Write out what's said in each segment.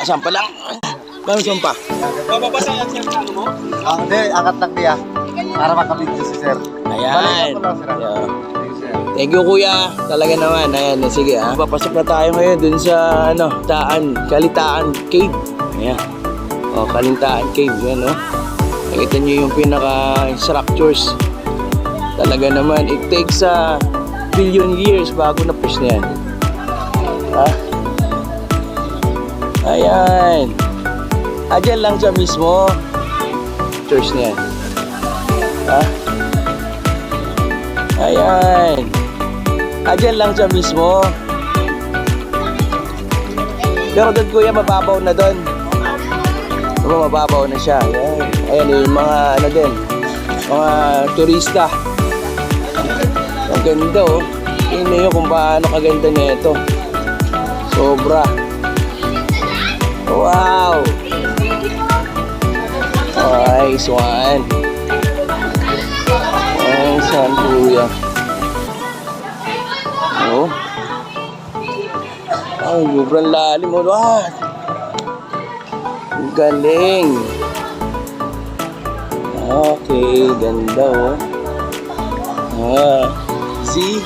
Asan pa lang? Saan pa? Bababasa yan sir, ano mo? Hindi, angat lang diya. Para makabidyo si sir. Ayan. Balikan ko lang, sir. Yeah. Thank you kuya. Talaga naman. Ayan, sige ha. Papasok na tayo ngayon dun sa Kalitaan Cave. Ayan. O, Kalitaan Cave. Yan o. Nakita nyo yung pinaka-structures. Talaga naman. It takes billion years bago na-push na yan. Ha? Ayan. Diyan lang siya mismo. Church na yan. Ha? Ayan. Diyan lang siya mismo. Pero doon kuya, mababaw na doon. Mababaw na siya. Ayan. Ayan yung mga din. Mga turista. Ang ganda oh. Tingnan nyo kung paano kaganda niya ito. Sobra. Wow. Nice one. Nice one kuya. Oh. Ay, sobrang lalim mo. Ang galing. Okay, ganda oh. See?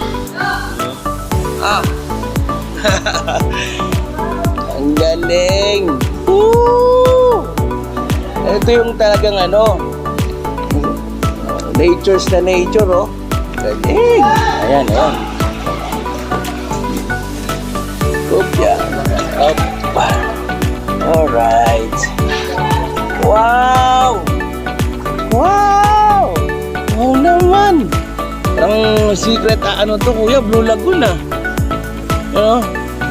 Ang galing. Woo! Ito yung talagang nature's na nature oh. Galing. Ayan. Yan. Alright. Wow! Wow! Wow naman! Parang secret to kuya, Blue Lagoon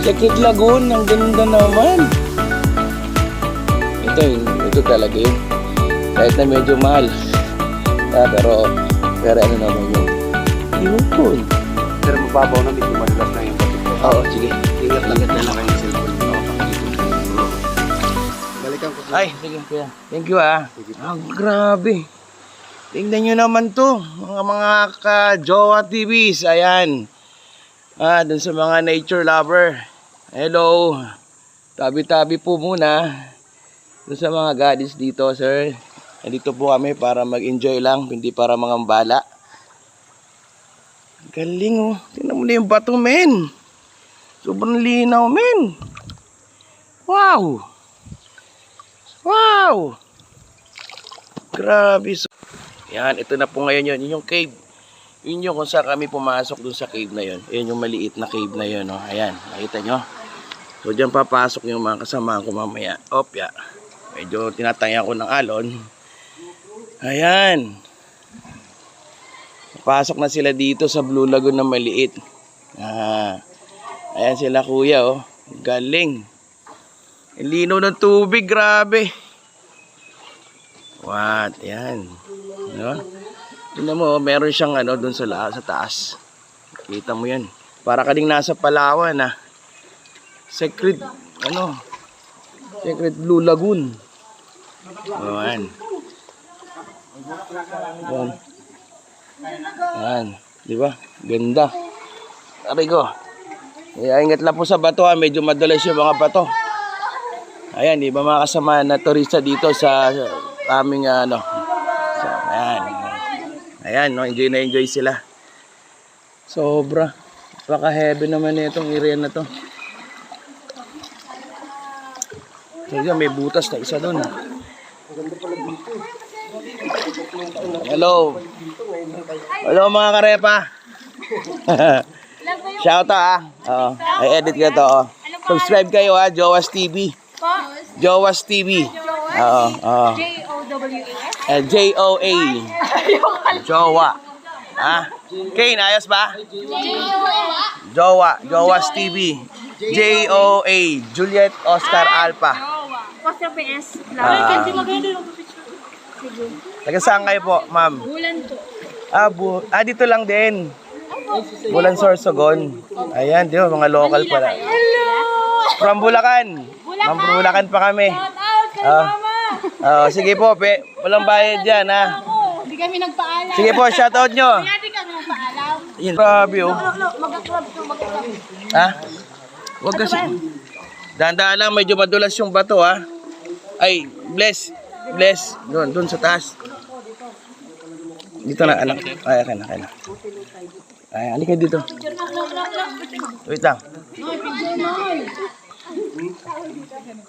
Secret Lagoon, ang ganda naman. Ito talaga yun. Kahit na medyo mahal. Pero ano naman yun. Yun. Pero mababaw na medyo madulas na yung batik. Oo, sige. Ingat na lang kayo ng cellphone. Balikan ko. Ay, sige kuya. Thank you grabe. Tingnan nyo naman to. Mga ka-Jowa TVs. Ayan. Dun sa mga nature lover. Hello. Tabi-tabi po muna. Dun sa mga goddess dito, sir. Nandito po kami para mag-enjoy lang. Hindi para mangambala. Galing oh. Tingnan mo na yung bato, men. Sobrang linaw, men. Wow. Wow. Grabe. Yan, ito na po ngayon yun. Yun yung cave. Yun yung kung saan kami pumasok dun sa cave na yun. Yun yung maliit na cave na yun. Oh. Ayan, nakita nyo. So dyan papasok yung mga kasama ko mamaya. Opya. Medyo tinataya ko ng alon. Ayan. Pasok na sila dito sa Blue Lagoon na maliit. Ayan sila kuya oh. Galing. Linaw ng tubig, grabe. What? Ayan. Tingnan mo, meron siyang doon sa taas. Kita mo yan. Para ka ding nasa Palawan Secret, Secret Blue Lagoon. Ayan. Ayan. Diba? Ganda. Aray ko. Ingat lang po sa bato medyo madulas yung mga bato. Ayan, di ba mga kasama na turista dito sa aming ayan. Ayan, enjoy na enjoy sila. Sobra. Paka-heavy naman itong area na to. So yan, may butas na isa doon. Hello. Hello mga karepa. Shout out I edit ko to Subscribe kayo Jowas TV. Jowas TV. J-O-W-A-S? J-O-A. Jowa. Kane, ayos ba? Jowa. Jowas TV. J-O-A. Juliet Oscar Alpha. Oscar PS. Taga saan kayo po, ma'am? Bulan po. Dito lang din. Bulan Sorsogon. Ayan, di ba? Mga local pala. Hello! From Bulacan. From Bulacan pa kami. Shout out kay mama! Sige po, walang bayad dyan, Hindi kami nagpaalam. Sige po, shoutout nyo. Hindi kami nagpaalam. Grabe, oh. Mag-club to, mag-club. Wag kasi. Dahan-dahan lang, medyo madulas yung bato ha. Ay, bless. Bless. Doon sa taas. Dito na, anak. Ay, akin na. Ay, halika dito. Wait lang.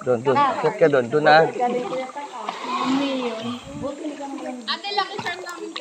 Doon. Akit ka doon. Doon na. Ate, laki shark namin.